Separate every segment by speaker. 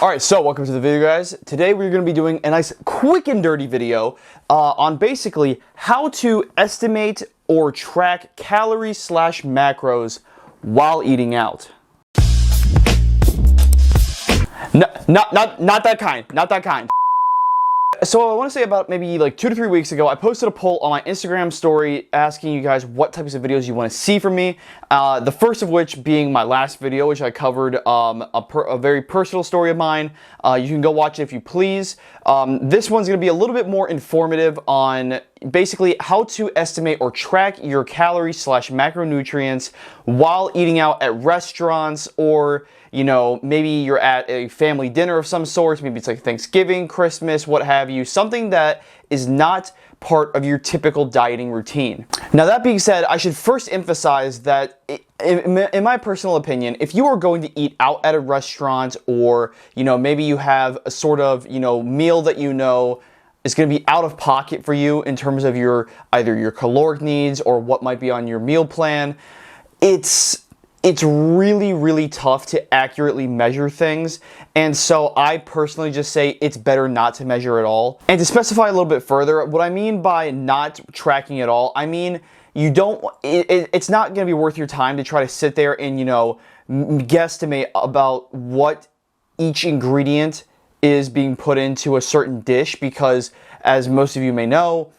Speaker 1: Alright, so welcome to the video, guys. Today we're going to be doing a nice quick and dirty video on basically how to estimate or track calories slash macros while eating out. Not that kind, not that kind. So I want to say about maybe like 2 to 3 weeks ago, I posted a poll on my Instagram story asking you guys what types of videos you want to see from me. The first of which being my last video, which I covered a very personal story of mine. You can go watch it if you please. This one's going to be a little bit more informative on basically how to estimate or track your calories slash macronutrients while eating out at restaurants, or you know, maybe you're at a family dinner of some sort. Maybe it's like Thanksgiving, Christmas, what have you. Something that is not part of your typical dieting routine. Now that being said, I should first emphasize that in my personal opinion, if you are going to eat out at a restaurant, or you know, maybe you have a sort of, you know, meal that you know is going to be out of pocket for you in terms of your either your caloric needs or what might be on your meal plan, it's really tough to accurately measure things. And so I personally just say it's better not to measure at all. And to specify a little bit further, what I mean by not tracking at all, I mean you don't, it's not going to be worth your time to try to sit there and, you know, guesstimate about what each ingredient is being put into a certain dish, because as most of you may know,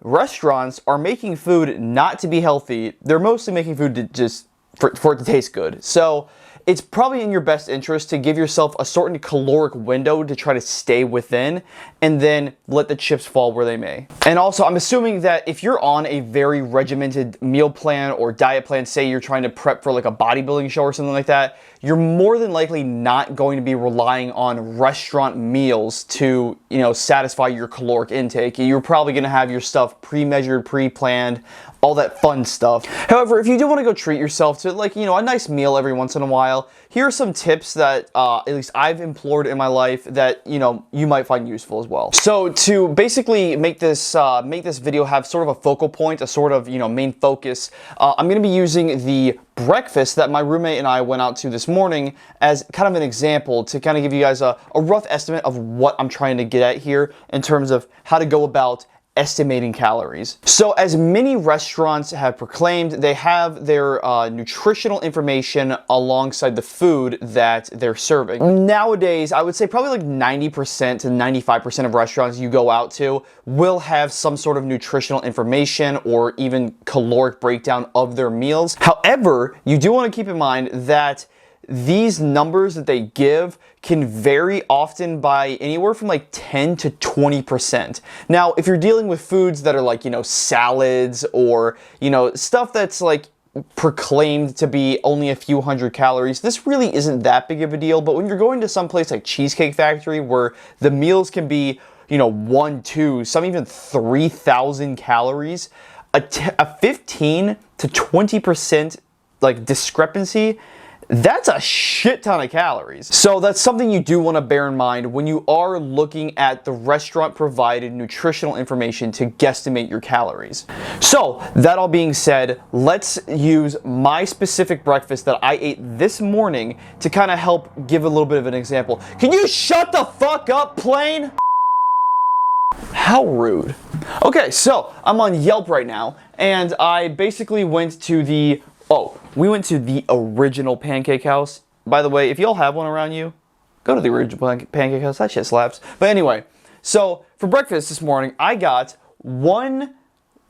Speaker 1: restaurants are making food not to be healthy. They're mostly making food to just for it to taste good. So it's probably in your best interest to give yourself a certain caloric window to try to stay within, and then let the chips fall where they may. And also, I'm assuming that if you're on a very regimented meal plan or diet plan, say you're trying to prep for like a bodybuilding show or something like that, you're more than likely not going to be relying on restaurant meals to, you know, satisfy your caloric intake. You're probably going to have your stuff pre-measured, pre-planned, all that fun stuff. However, if you do want to go treat yourself to, like, you know, a nice meal every once in a while, here are some tips that at least I've employed in my life that, you know, you might find useful as well. So to basically make this video have sort of a focal point, a sort of, you know, main focus, I'm going to be using the breakfast that my roommate and I went out to this morning as kind of an example to kind of give you guys a rough estimate of what I'm trying to get at here in terms of how to go about estimating calories. So as many restaurants have proclaimed, they have their nutritional information alongside the food that they're serving. Nowadays, I would say probably like 90% to 95% of restaurants you go out to will have some sort of nutritional information or even caloric breakdown of their meals. However, you do want to keep in mind that these numbers that they give can vary often by anywhere from like 10 to 20%. Now, if you're dealing with foods that are like, you know, salads or, you know, stuff that's like proclaimed to be only a few hundred calories, this really isn't that big of a deal. But when you're going to some place like Cheesecake Factory, where the meals can be, you know, 1, 2, some even 3,000 calories, a 15 to 20% like discrepancy, that's a shit ton of calories. So that's something you do want to bear in mind when you are looking at the restaurant provided nutritional information to guesstimate your calories. So that all being said, let's use my specific breakfast that I ate this morning to kind of help give a little bit of an example. Can you shut the fuck up, plane? How rude. Okay, so I'm on Yelp right now, and I basically went to the we went to the original Pancake House. By the way, if y'all have one around you, go to the original Pancake House. That shit slaps. But anyway, so for breakfast this morning, I got 1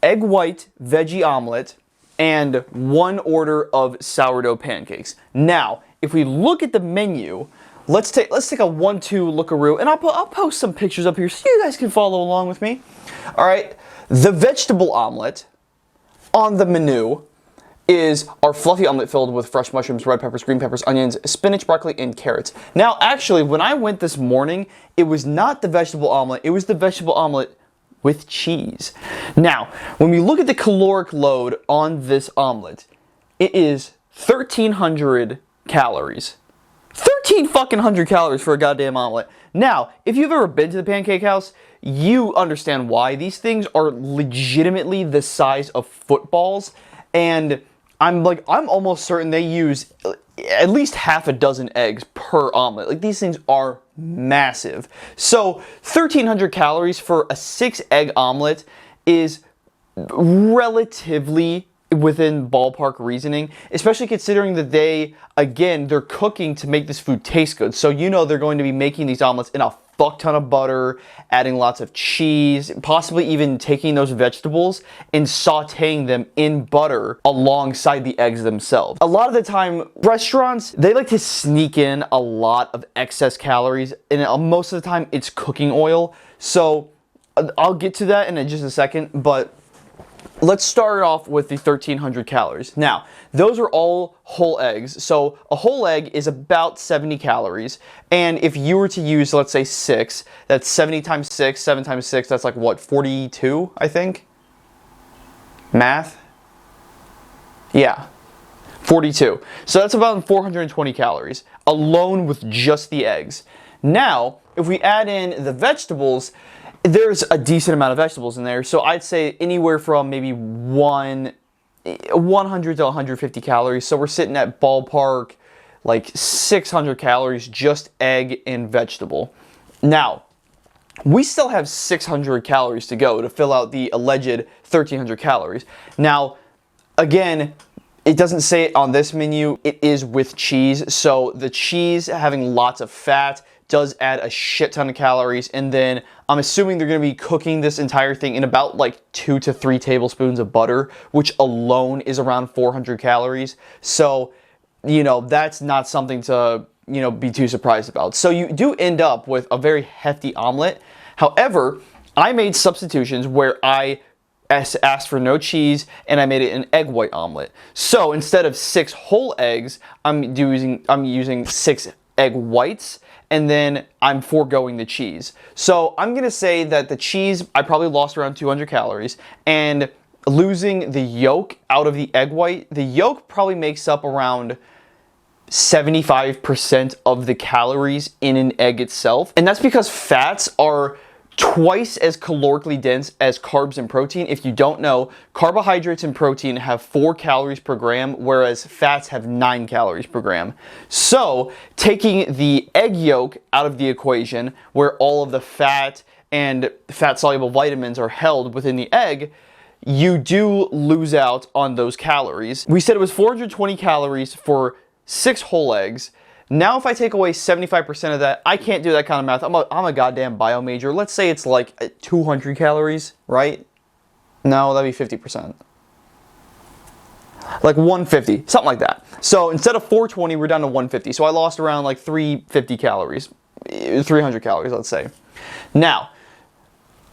Speaker 1: egg white veggie omelet and 1 order of sourdough pancakes. Now, if we look at the menu, let's take a 1-2 lookaroo, and I'll post some pictures up here so you guys can follow along with me. All right, the vegetable omelet on the menu is our fluffy omelet filled with fresh mushrooms, red peppers, green peppers, onions, spinach, broccoli, and carrots. Now, actually, when I went this morning, it was not the vegetable omelet, it was the vegetable omelet with cheese. Now, when we look at the caloric load on this omelet, it is 1,300 calories. 1,300 calories for a goddamn omelet. Now, if you've ever been to the Pancake House, you understand why. These things are legitimately the size of footballs, and I'm almost certain they use at least half a dozen eggs per omelet. Like, these things are massive. So 1,300 calories for a 6-egg omelet is relatively within ballpark reasoning, especially considering that they're cooking to make this food taste good. So they're going to be making these omelets in a fuck ton of butter, adding lots of cheese, possibly even taking those vegetables and sauteing them in butter alongside the eggs themselves. A lot of the time, restaurants, they like to sneak in a lot of excess calories, and most of the time it's cooking oil. So I'll get to that in just a second, but let's start off with the 1,300 calories. Now, those are all whole eggs. So a whole egg is about 70 calories. And if you were to use, let's say 6, that's 70 times 6, 7 times 6, that's like what, 42, I think? Math? Yeah, 42. So that's about 420 calories alone with just the eggs. Now, if we add in the vegetables, there's a decent amount of vegetables in there, so I'd say anywhere from maybe 100 to 150 calories. So we're sitting at ballpark like 600 calories, just egg and vegetable. Now, we still have 600 calories to go to fill out the alleged 1,300 calories. Now, again, it doesn't say it on this menu. It is with cheese, so the cheese having lots of fat does add a shit ton of calories, and then I'm assuming they're going to be cooking this entire thing in about like 2 to 3 tablespoons of butter, which alone is around 400 calories. So, that's not something to, be too surprised about. So you do end up with a very hefty omelet. However, I made substitutions where I asked for no cheese, and I made it an egg white omelet. So instead of 6 whole eggs, I'm using 6 egg whites, and then I'm foregoing the cheese. So I'm gonna say that the cheese, I probably lost around 200 calories, and losing the yolk out of the egg white, the yolk probably makes up around 75% of the calories in an egg itself. And that's because fats are twice as calorically dense as carbs and protein. If you don't know, carbohydrates and protein have 4 calories per gram, whereas fats have 9 calories per gram. So taking the egg yolk out of the equation, where all of the fat and fat-soluble vitamins are held within the egg, you do lose out on those calories. We said it was 420 calories for 6 whole eggs. Now, if I take away 75% of that, I can't do that kind of math. I'm a goddamn bio major. Let's say it's like 200 calories, right? No, that'd be 50%. Like 150, something like that. So instead of 420, we're down to 150. So I lost around like 350 calories, 300 calories, let's say. Now,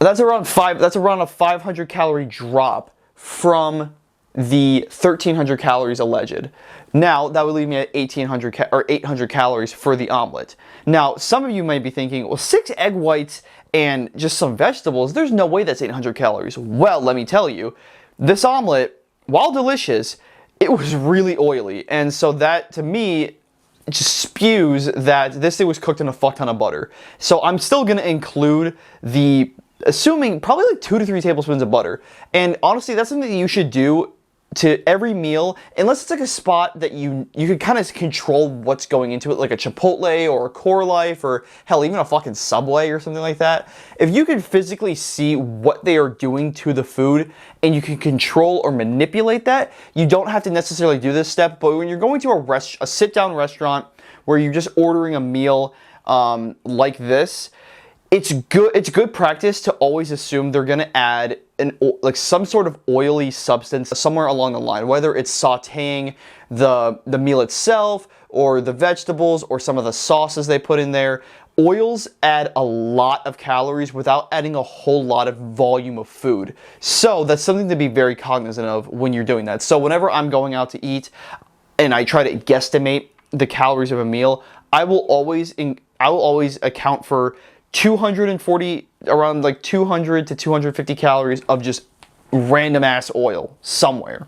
Speaker 1: that's around a 500 calorie drop from the 1,300 calories alleged. Now, that would leave me at 800 calories for the omelet. Now, some of you might be thinking, well, 6 egg whites and just some vegetables, there's no way that's 800 calories. Well, let me tell you, this omelet, while delicious, it was really oily. And so that, to me, it just spews that this thing was cooked in a fuck ton of butter. So I'm still going to include assuming probably like 2 to 3 tablespoons of butter. And honestly, that's something that you should do to every meal, unless it's like a spot that you can kind of control what's going into it, like a Chipotle or a Core Life, or hell, even a fucking Subway or something like that. If you can physically see what they are doing to the food and you can control or manipulate that, you don't have to necessarily do this step. But when you're going to a sit-down restaurant where you're just ordering a meal like this, it's good practice to always assume they're gonna add some sort of oily substance somewhere along the line, whether it's sauteing the meal itself or the vegetables or some of the sauces they put in there. Oils add a lot of calories without adding a whole lot of volume of food. So that's something to be very cognizant of when you're doing that. So whenever I'm going out to eat and I try to guesstimate the calories of a meal, I will always account for 240, around like 200 to 250 calories of just random ass oil somewhere.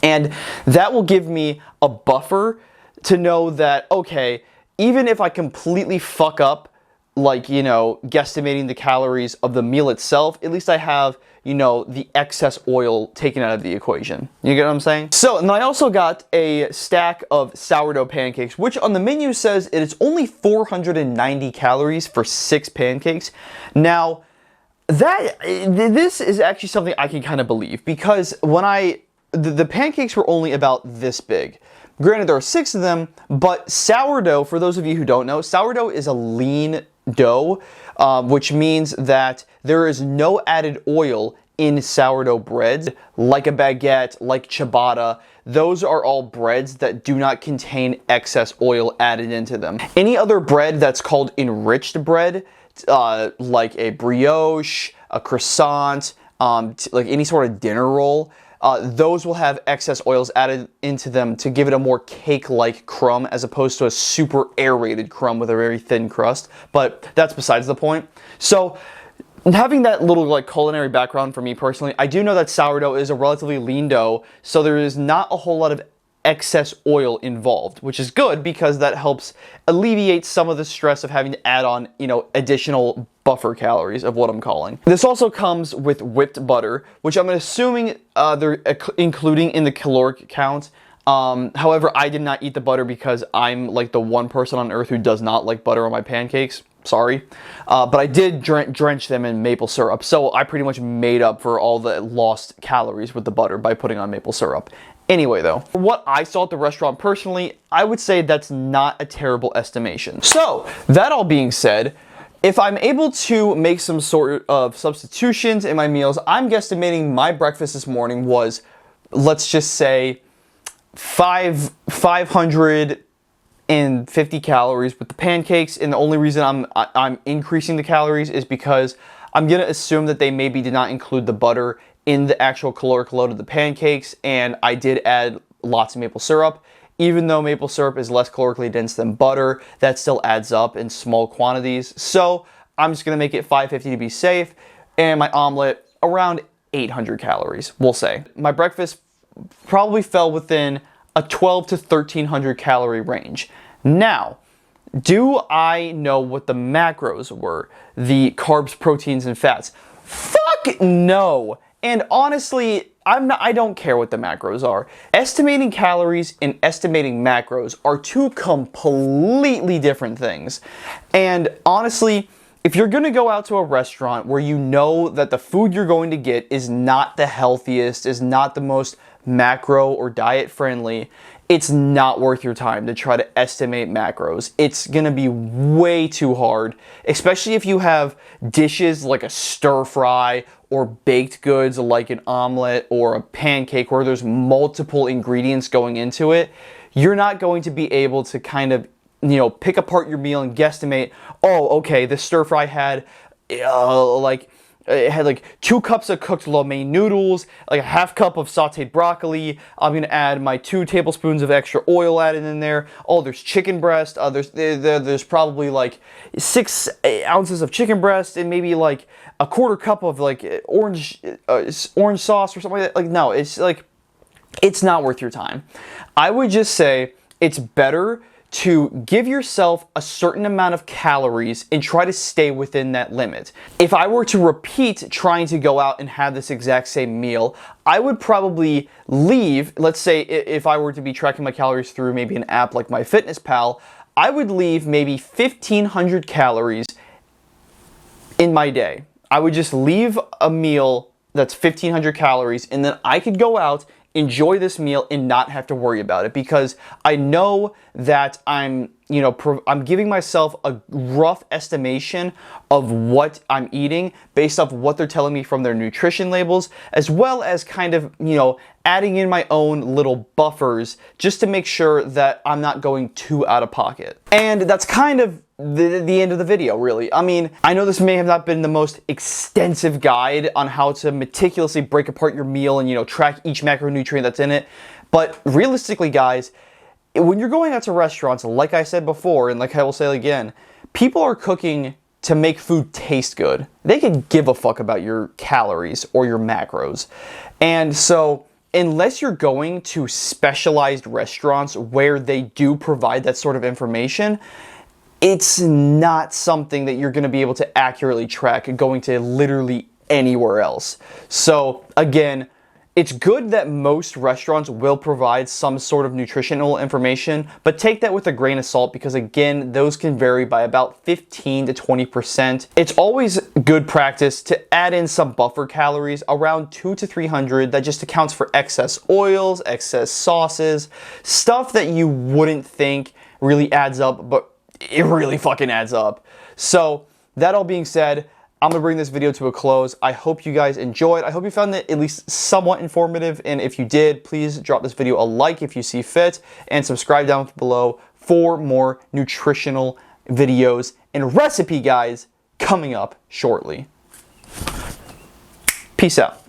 Speaker 1: And that will give me a buffer to know that, okay, even if I completely fuck up like, you know, guesstimating the calories of the meal itself. At least I have, you know, the excess oil taken out of the equation. You get what I'm saying? So, and then I also got a stack of sourdough pancakes, which on the menu says it is only 490 calories for 6 pancakes. Now, this is actually something I can kind of believe, because when the pancakes were only about this big. Granted, there are 6 of them, but sourdough, for those of you who don't know, sourdough is a lean dough, which means that there is no added oil in sourdough breads, like a baguette, like ciabatta. Those are all breads that do not contain excess oil added into them. Any other bread that's called enriched bread, like a brioche, a croissant, like any sort of dinner roll, those will have excess oils added into them to give it a more cake-like crumb, as opposed to a super aerated crumb with a very thin crust. But that's besides the point. So, having that little like culinary background for me personally, I do know that sourdough is a relatively lean dough, so there is not a whole lot of excess oil involved, which is good because that helps alleviate some of the stress of having to add on, you know, additional buffer calories of what I'm calling. This also comes with whipped butter, which I'm assuming they're including in the caloric count. However, I did not eat the butter because I'm like the one person on earth who does not like butter on my pancakes. Sorry. But I did drench them in maple syrup, so I pretty much made up for all the lost calories with the butter by putting on maple syrup. Anyway though, for what I saw at the restaurant personally, I would say that's not a terrible estimation. So, that all being said, if I'm able to make some sort of substitutions in my meals, I'm guesstimating my breakfast this morning was, let's just say, 550 calories with the pancakes, and the only reason I'm increasing the calories is because I'm gonna assume that they maybe did not include the butter in the actual caloric load of the pancakes, and I did add lots of maple syrup. Even though maple syrup is less calorically dense than butter, that still adds up in small quantities. So I'm just gonna make it 550 to be safe, and my omelet around 800 calories, we'll say. My breakfast probably fell within a 12 to 1300 calorie range. Now, do I know what the macros were? The carbs, proteins, and fats? Fuck no! And honestly, I don't care what the macros are. Estimating calories and estimating macros are two completely different things. And honestly, if you're gonna go out to a restaurant where you know that the food you're going to get is not the healthiest, is not the most macro or diet friendly, it's not worth your time to try to estimate macros. It's gonna be way too hard, especially if you have dishes like a stir fry or baked goods like an omelet or a pancake where there's multiple ingredients going into it. You're not going to be able to kind of, you know, pick apart your meal and guesstimate, oh, okay, this stir fry had it had like 2 cups of cooked lo mein noodles, like a half cup of sauteed broccoli. I'm gonna add my 2 tablespoons of extra oil added in there. Oh, there's chicken breast. There's probably like 6 ounces of chicken breast and maybe like a quarter cup of like orange sauce or something like that. Like, no, it's like, it's not worth your time. I would just say it's better to give yourself a certain amount of calories and try to stay within that limit. If I were to repeat trying to go out and have this exact same meal, I would probably leave, let's say if I were to be tracking my calories through maybe an app like MyFitnessPal, I would leave maybe 1,500 calories in my day. I would just leave a meal that's 1,500 calories, and then I could go out, enjoy this meal, and not have to worry about it, because I know that I'm giving myself a rough estimation of what I'm eating based off what they're telling me from their nutrition labels, as well as kind of, adding in my own little buffers just to make sure that I'm not going too out of pocket. And that's kind of the end of the video, really. I mean, I know this may have not been the most extensive guide on how to meticulously break apart your meal and, track each macronutrient that's in it, but realistically, guys, when you're going out to restaurants, like I said before, and like I will say again, people are cooking to make food taste good. They could give a fuck about your calories or your macros. And so, unless you're going to specialized restaurants where they do provide that sort of information, it's not something that you're going to be able to accurately track going to literally anywhere else. So again, it's good that most restaurants will provide some sort of nutritional information, but take that with a grain of salt because again, those can vary by about 15 to 20%. It's always good practice to add in some buffer calories, around 200 to 300, that just accounts for excess oils, excess sauces, stuff that you wouldn't think really adds up, but it really fucking adds up. So that all being said, I'm going to bring this video to a close. I hope you guys enjoyed. I hope you found it at least somewhat informative. And if you did, please drop this video a like if you see fit and subscribe down below for more nutritional videos and recipe guides coming up shortly. Peace out.